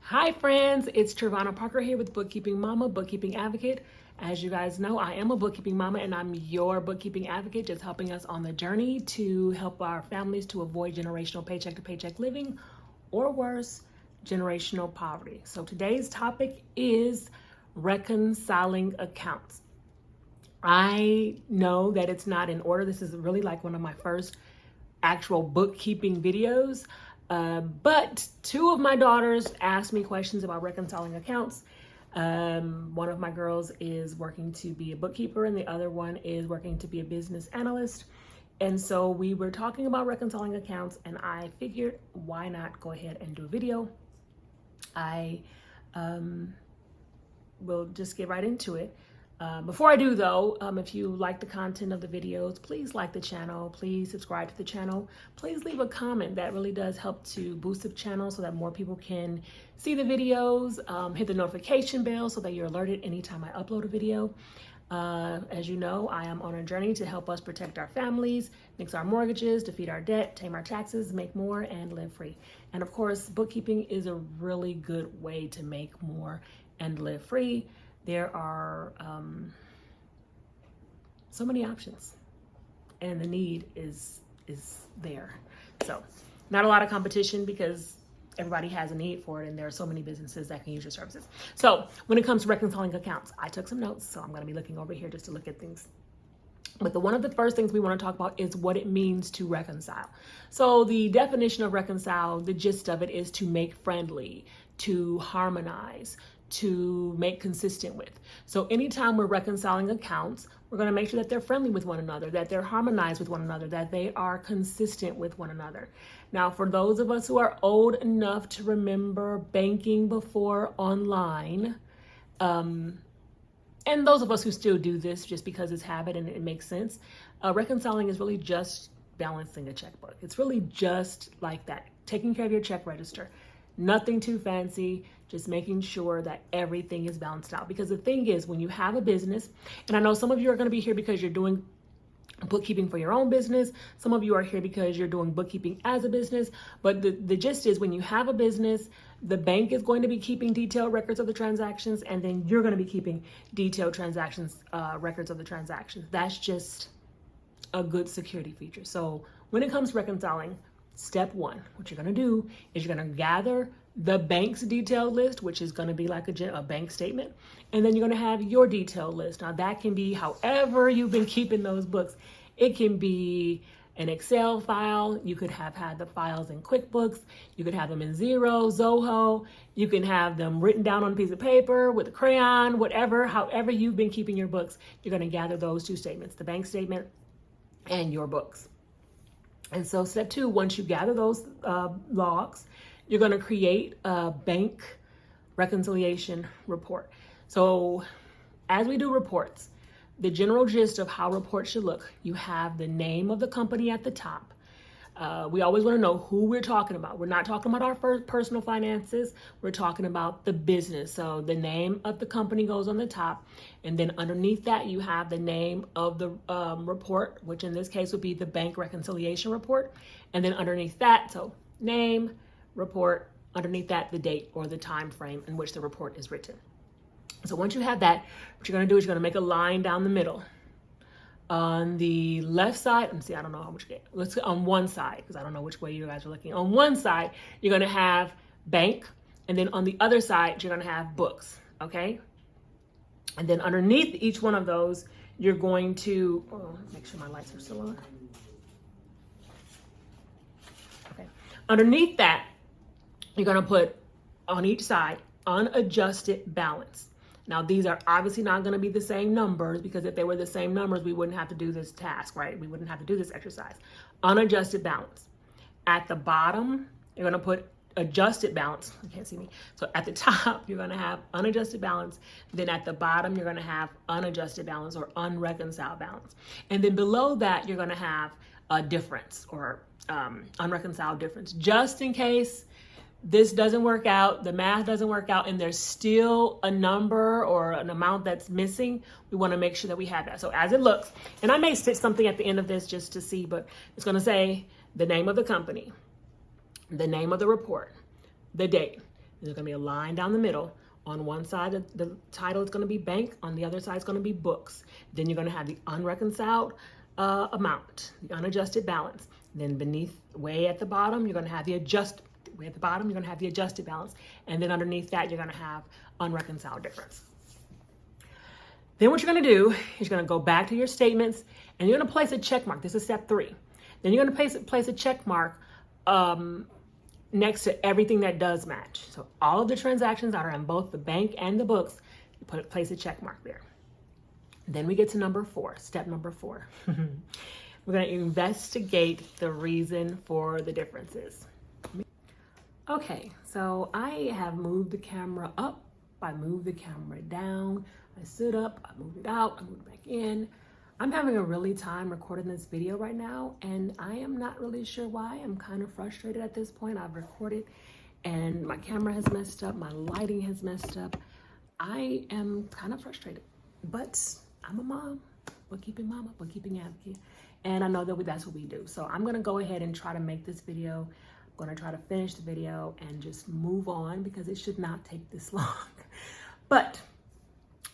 Hi friends, it's Trevonna Parker here with Bookkeeping Mama, Bookkeeping Advocate. As you guys know, I am a bookkeeping mama and I'm your bookkeeping advocate, just helping us on the journey to help our families to avoid generational paycheck to paycheck living, or worse, generational poverty. So today's topic is reconciling accounts. I know that it's not in order. This is really like one of my first actual bookkeeping videos. But two of my daughters asked me questions about reconciling accounts. One of my girls is working to be a bookkeeper and the other one is working to be a business analyst. And so we were talking about reconciling accounts and I figured why not go ahead and do a video. I will just get right into it. Before I do though, if you like the content of the videos, please like the channel, please subscribe to the channel, please leave a comment. That really does help to boost the channel so that more people can see the videos. Hit the notification bell so that you're alerted anytime I upload a video. As you know, I am on a journey to help us protect our families, nix our mortgages, defeat our debt, tame our taxes, make more, and live free. And of course, bookkeeping is a really good way to make more and live free. There are so many options and the need is there. So not a lot of competition because everybody has a need for it and there are so many businesses that can use your services. So when it comes to reconciling accounts, I took some notes, so I'm gonna be looking over here just to look at things. But one of the first things we want to talk about is what it means to reconcile. So the definition of reconcile, the gist of it is to make friendly, to harmonize, to make consistent with. So anytime we're reconciling accounts, we're going to make sure that they're friendly with one another, that they're harmonized with one another, that they are consistent with one another. Now, for those of us who are old enough to remember banking before online, and those of us who still do this just because it's habit and it makes sense, reconciling is really just balancing a checkbook. It's really just like that, taking care of your check register. Nothing too fancy, just making sure that everything is balanced out. Because the thing is, when you have a business, and I know some of you are going to be here because you're doing bookkeeping for your own business. Some of you are here because you're doing bookkeeping as a business. But the gist is, when you have a business, the bank is going to be keeping detailed records of the transactions, and then you're going to be keeping detailed records of the transactions. That's just a good security feature. So when it comes to reconciling, step one, what you're going to do is you're going to gather the bank's detailed list, which is going to be like a bank statement. And then you're going to have your detailed list. Now that can be however you've been keeping those books. It can be an Excel file. You could have had the files in QuickBooks. You could have them in Xero, Zoho. You can have them written down on a piece of paper with a crayon, whatever, however you've been keeping your books. You're going to gather those two statements, the bank statement and your books. And so step two, once you gather those logs, you're going to create a bank reconciliation report. So as we do reports, the general gist of how reports should look, you have the name of the company at the top. We always want to know who we're talking about. We're not talking about our personal finances. We're talking about the business. So the name of the company goes on the top. And then underneath that, you have the name of the report, which in this case would be the bank reconciliation report. And then underneath that, so name, report, underneath that, the date or the time frame in which the report is written. So once you have that, what you're going to do is you're going to make a line down the middle. On the left side, and see, I don't know how much, let's go on one side, because I don't know which way you guys are looking. On one side, you're going to have bank, and then on the other side, you're going to have books, okay? And then underneath each one of those, you're going to, make sure my lights are still on. Okay. Underneath that, you're going to put on each side, unadjusted balance. Now, these are obviously not going to be the same numbers, because if they were the same numbers, we wouldn't have to do this task, right? We wouldn't have to do this exercise. Unadjusted balance. At the bottom, you're going to put adjusted balance. You can't see me. So at the top, you're going to have unadjusted balance. Then at the bottom, you're going to have unadjusted balance or unreconciled balance. And then below that, you're going to have a difference or unreconciled difference, just in case this doesn't work out, the math doesn't work out, and there's still a number or an amount that's missing. We want to make sure that we have that. So as it looks, and I may stitch something at the end of this just to see, but it's going to say the name of the company, the name of the report, the date, There's going to be a line down the middle. On one side, the title is going to be bank. On the other side is going to be books. Then you're going to have the unreconciled amount, the unadjusted balance. Then beneath, way at the bottom, you're going to have the adjusted balance. And then underneath that, you're going to have unreconciled difference. Then what you're going to do is you're going to go back to your statements and you're going to place a check mark. This is step 3. Then you're going to place a check mark next to everything that does match. So all of the transactions that are in both the bank and the books, you place a check mark there. Then we get to number 4, step number 4. We're going to investigate the reason for the differences. Okay, so I have moved the camera up, I moved the camera down, I stood up, I moved it out, I moved it back in. I'm having a really time recording this video right now, and I am not really sure why. I'm kind of frustrated at this point. I've recorded and my camera has messed up, my lighting has messed up. I am kind of frustrated, but I'm a mom, bookkeeping mama, bookkeeping advocate, and I know that that's what we do. So I'm gonna go ahead and try to make this video. I'm gonna try to finish the video and just move on because it should not take this long. But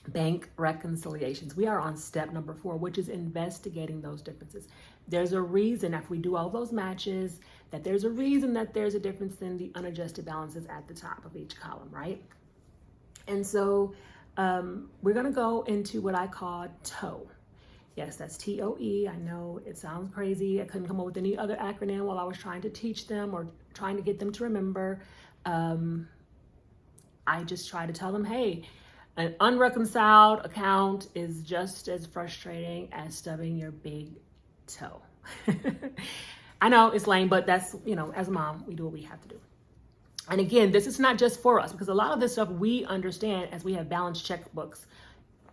bank reconciliations. We are on step number 4, which is investigating those differences. There's a reason, after we do all those matches, that there's a reason that there's a difference in the unadjusted balances at the top of each column, right? And so we're gonna go into what I call TOE. Yes, that's TOE. I know it sounds crazy. I couldn't come up with any other acronym while I was trying to teach them or trying to get them to remember. I just try to tell them, hey, an unreconciled account is just as frustrating as stubbing your big toe. I know it's lame, but that's, as a mom, we do what we have to do. And again, this is not just for us, because a lot of this stuff we understand as we have balanced checkbooks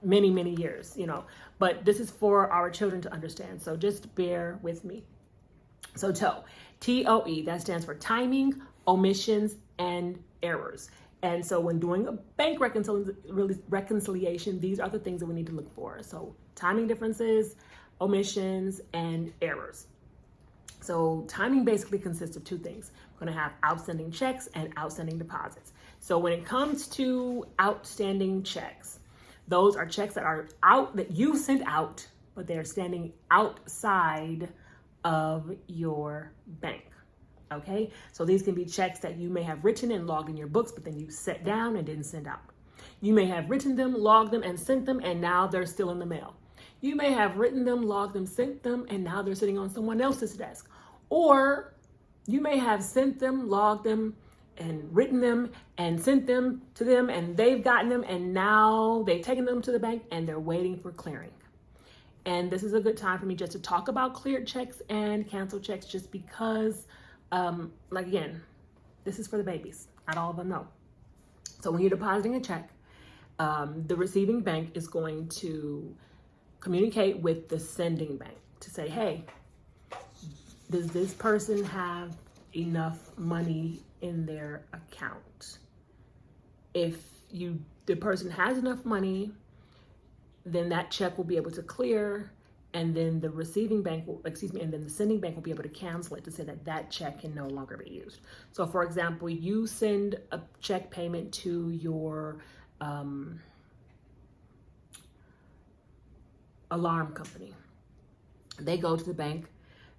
many, many years, but this is for our children to understand. So just bear with me. So TOE, T-O-E, that stands for timing, omissions, and errors. And so when doing a bank reconciliation, these are the things that we need to look for. So timing differences, omissions, and errors. So timing basically consists of 2 things. We're going to have outstanding checks and outstanding deposits. So when it comes to outstanding checks, those are checks that are out, that you sent out, but they're standing outside of your bank. Okay, so these can be checks that you may have written and logged in your books, but then you set down and didn't send out. You may have written them, logged them, and sent them, and now they're still in the mail. You may have written them, logged them, sent them, and now they're sitting on someone else's desk. Or you may have sent them, logged them, and written them, and sent them to them, and they've gotten them, and now they've taken them to the bank, and they're waiting for clearing. And this is a good time for me just to talk about cleared checks and canceled checks, just because again, this is for the babies. Not all of them know. So when you're depositing a check, the receiving bank is going to communicate with the sending bank to say, hey, does this person have enough money in their account? If the person has enough money, then that check will be able to clear, and then the receiving bank and then the sending bank will be able to cancel it to say that that check can no longer be used. So for example, you send a check payment to your alarm company. They go to the bank.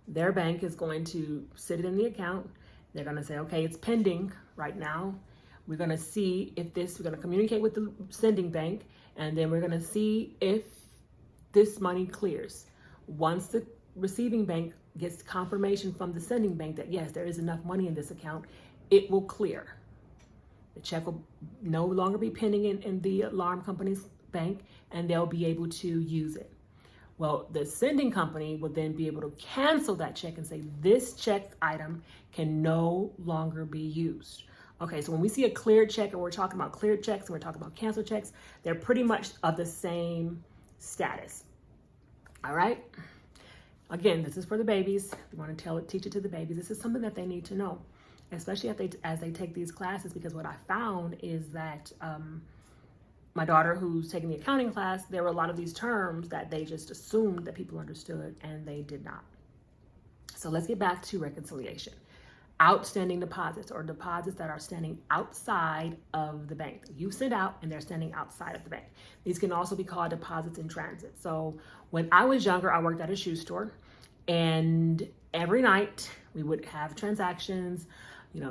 Their bank is going to sit it in the account. They're going to say, okay, it's pending right now. We're going to see if we're going to communicate with the sending bank, and then we're going to see if this money clears. Once the receiving bank gets confirmation from the sending bank that yes, there is enough money in this account, it will clear. The check will no longer be pending in the alarm company's bank, and they'll be able to use it. Well, the sending company will then be able to cancel that check and say this check item can no longer be used. Okay, so when we see a cleared check, and we're talking about cleared checks, and we're talking about canceled checks, they're pretty much of the same status. All right. Again, this is for the babies. We want to teach it to the babies. This is something that they need to know, especially as they take these classes, because what I found is that my daughter, who's taking the accounting class, there were a lot of these terms that they just assumed that people understood, and they did not. So let's get back to reconciliation. outstanding deposits or deposits that are standing outside of the bank. You send out and they're standing outside of the bank. These can also be called deposits in transit. So when I was younger, I worked at a shoe store, and every night we would have transactions,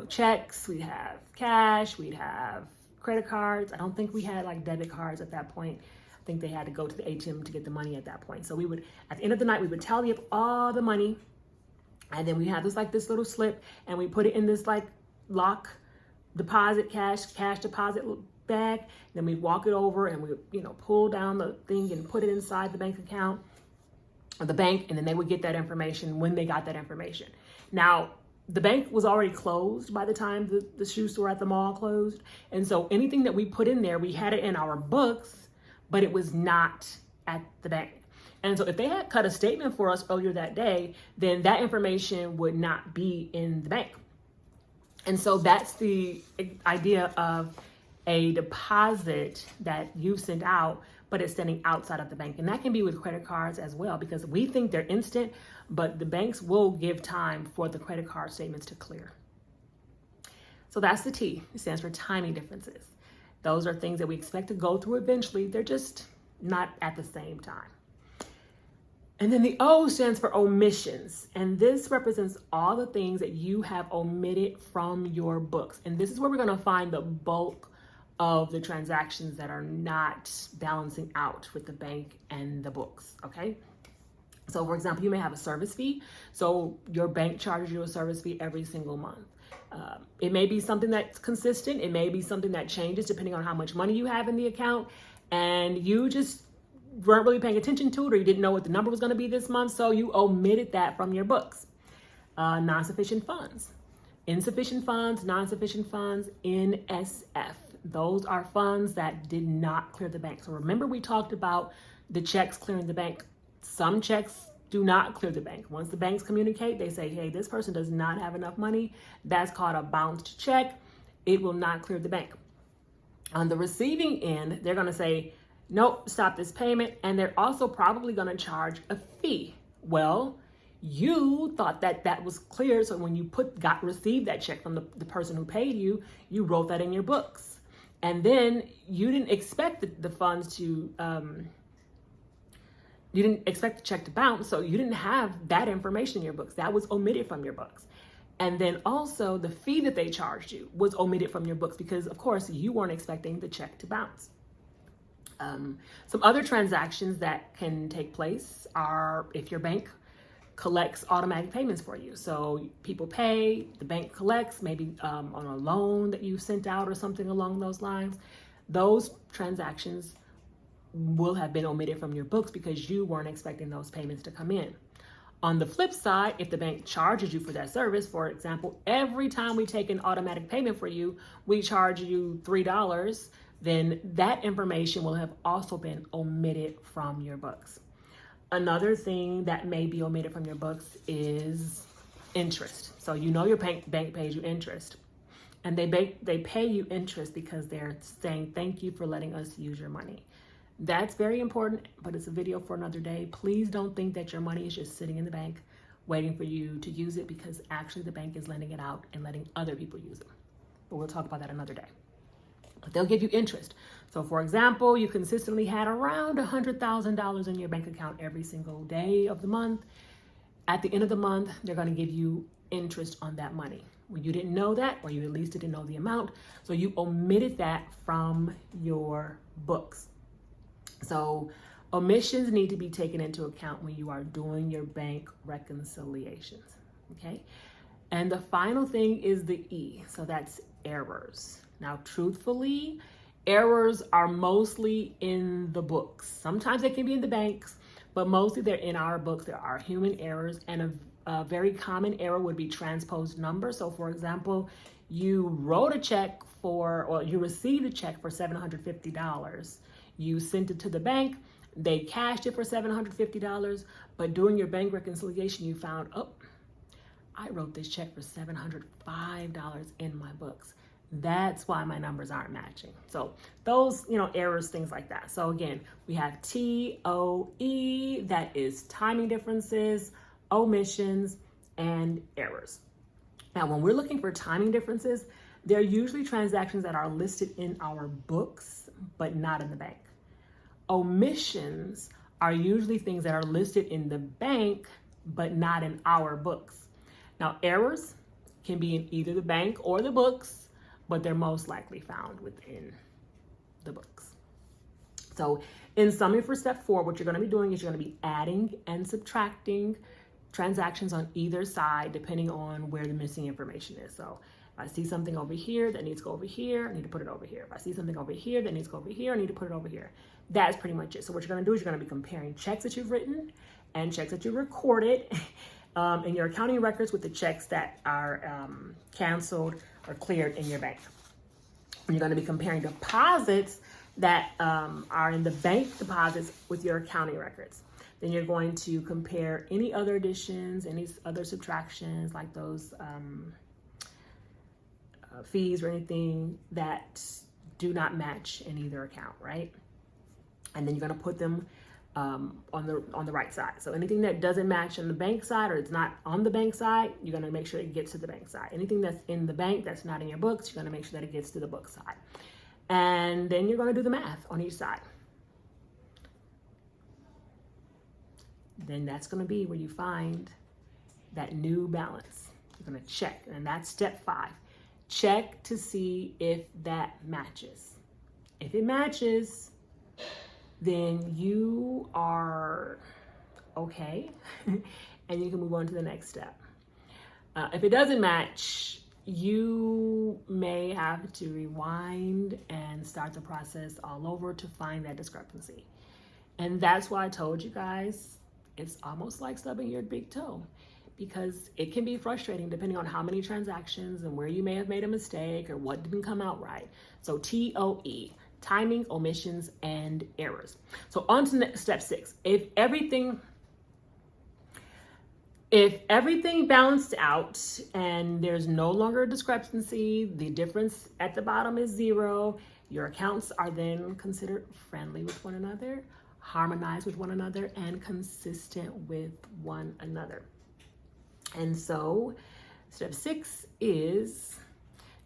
checks, we'd have cash, we'd have credit cards. I don't think we had like debit cards at that point. I think they had to go to the ATM to get the money at that point. So we would, at the end of the night, we would tally up all the money, and then we had this little slip, and we put it in this like lock deposit cash deposit bag. Then we walk it over and we pull down the thing and put it inside the bank account of the bank, and then they would get that information when they got that information. Now, the bank was already closed by the time the shoe store at the mall closed. And so anything that we put in there, we had it in our books, but it was not at the bank. And so if they had cut a statement for us earlier that day, then that information would not be in the bank. And so that's the idea of a deposit that you sent out, but it's standing outside of the bank. And that can be with credit cards as well, because we think they're instant, but the banks will give time for the credit card statements to clear. So that's the T. It stands for timing differences. Those are things that we expect to go through eventually. They're just not at the same time. And then the O stands for omissions. And this represents all the things that you have omitted from your books. And this is where we're going to find the bulk of the transactions that are not balancing out with the bank and the books, okay? So for example, you may have a service fee. So your bank charges you a service fee every single month. It may be something that's consistent. It may be something that changes depending on how much money you have in the account, and you just weren't really paying attention to it, or you didn't know what the number was going to be this month, so you omitted that from your books. Non-sufficient funds, insufficient funds, non-sufficient funds, NSF. Those are funds that did not clear the bank. So remember, we talked about the checks clearing the bank. Some checks do not clear the bank. Once the banks communicate, they say, hey, this person does not have enough money. That's called a bounced check. It will not clear the bank. On the receiving end, they're going to say, nope, stop this payment. And they're also probably going to charge a fee. Well, you thought that that was clear. So when you received that check from the person who paid you, you wrote that in your books. And then you didn't expect the funds to, you didn't expect the check to bounce. So you didn't have that information in your books. That was omitted from your books. And then also the fee that they charged you was omitted from your books because, of course, you weren't expecting the check to bounce. Some other transactions that can take place are if your bank collects automatic payments for you. So people pay, the bank collects, maybe on a loan that you sent out or something along those lines. Those transactions will have been omitted from your books because you weren't expecting those payments to come in. On the flip side, if the bank charges you for that service, for example, every time we take an automatic payment for you, we charge you $3, then that information will have also been omitted from your books. Another thing that may be omitted from your books is interest. So your bank pays you interest, and they pay you interest because they're saying thank you for letting us use your money. That's very important, but it's a video for another day. Please don't think that your money is just sitting in the bank waiting for you to use it, because actually the bank is lending it out and letting other people use it. But we'll talk about that another day. But they'll give you interest. So for example, you consistently had around $100,000 in your bank account every single day of the month. At the end of the month, they're going to give you interest on that money. Well, you didn't know that, or you at least didn't know the amount, so you omitted that from your books. So omissions need to be taken into account when you are doing your bank reconciliations, okay? And the final thing is the E, so that's errors. Now, truthfully, errors are mostly in the books. Sometimes they can be in the banks, but mostly they're in our books. There are human errors, and a very common error would be transposed numbers. So for example, you wrote a check or you received a check for $750. You sent it to the bank, they cashed it for $750, but during your bank reconciliation, you found, oh, I wrote this check for $705 in my books. That's why my numbers aren't matching. So those, errors, things like that. So again, we have TOE, that is timing differences, omissions, and errors. Now, when we're looking for timing differences, they're usually transactions that are listed in our books, but not in the bank. Omissions are usually things that are listed in the bank, but not in our books. Now, errors can be in either the bank or the books, but they're most likely found within the books. So in summary for step 4, what you're going to be doing is you're going to be adding and subtracting transactions on either side, depending on where the missing information is. So if I see something over here that needs to go over here, I need to put it over here. If I see something over here that needs to go over here, I need to put it over here. That's pretty much it. So what you're going to do is you're going to be comparing checks that you've written and checks that you recorded in your accounting records with the checks that are canceled or cleared in your bank. And you're going to be comparing deposits that are in the bank deposits with your accounting records. Then you're going to compare any other additions, any other subtractions, like those fees or anything that do not match in either account, right? And then you're going to put them on the right side. So anything that doesn't match on the bank side or it's not on the bank side, you're going to make sure it gets to the bank side. Anything that's in the bank that's not in your books, you're going to make sure that it gets to the book side. And then you're going to do the math on each side. Then that's going to be where you find that new balance. You're going to check, and that's step 5. Check to see if that matches. If it matches, then you are okay, and you can move on to the next step. If it doesn't match, you may have to rewind and start the process all over to find that discrepancy. And that's why I told you guys, it's almost like stubbing your big toe, because it can be frustrating depending on how many transactions and where you may have made a mistake or what didn't come out right. So TOE, timing, omissions, and errors. So on to step 6. If everything balanced out and there's no longer a discrepancy, the difference at the bottom is 0, your accounts are then considered friendly with one another, harmonized with one another, and consistent with one another. And so step 6 is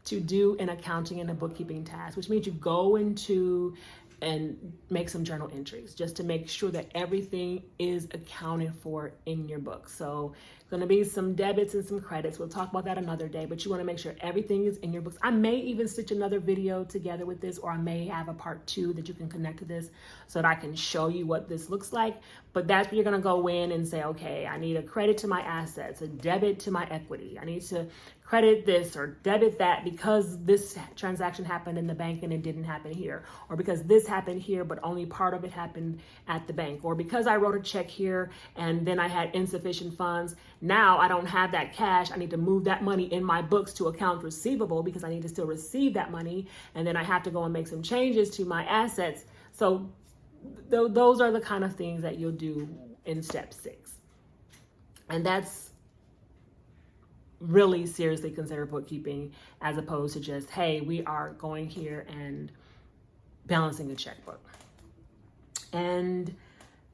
to do an accounting and a bookkeeping task, which means you go into and make some journal entries just to make sure that everything is accounted for in your book. So going to be some debits and some credits. We'll talk about that another day, but you want to make sure everything is in your books. I may even stitch another video together with this, or I may have a part 2 that you can connect to this so that I can show you what this looks like. But that's where you're going to go in and say, okay, I need a credit to my assets, a debit to my equity. I need to credit this or debit that because this transaction happened in the bank and it didn't happen here, or because this happened here but only part of it happened at the bank, or because I wrote a check here and then I had insufficient funds. Now I don't have that cash. I need to move that money in my books to accounts receivable because I need to still receive that money, and then I have to go and make some changes to my assets. So those are the kind of things that you'll do in step 6. And that's really seriously consider bookkeeping, as opposed to just, hey, we are going here and balancing a checkbook. And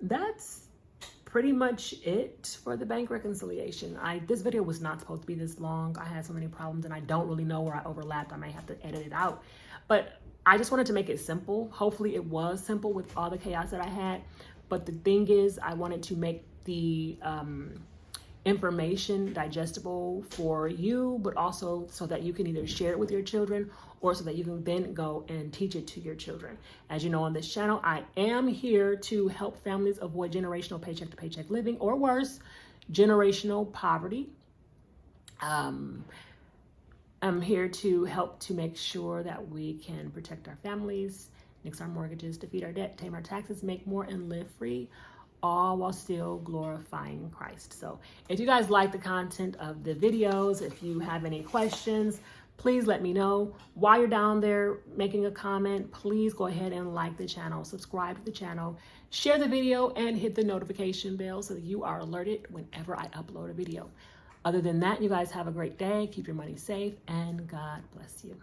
that's pretty much it for the bank reconciliation. This video was not supposed to be this long. I had so many problems and I don't really know where I overlapped. I may have to edit it out, but I just wanted to make it simple. Hopefully it was simple with all the chaos that I had. But the thing is, I wanted to make the information digestible for you, but also so that you can either share it with your children or so that you can then go and teach it to your children. As you know, on this channel, I am here to help families avoid generational paycheck to paycheck living, or worse, generational poverty. I'm here to help to make sure that we can protect our families, nix our mortgages, defeat our debt, tame our taxes, make more, and live free, all while still glorifying Christ. So if you guys like the content of the videos, if you have any questions, please let me know. While you're down there making a comment, please go ahead and like the channel, subscribe to the channel, share the video, and hit the notification bell so that you are alerted whenever I upload a video. Other than that, you guys have a great day. Keep your money safe, and God bless you.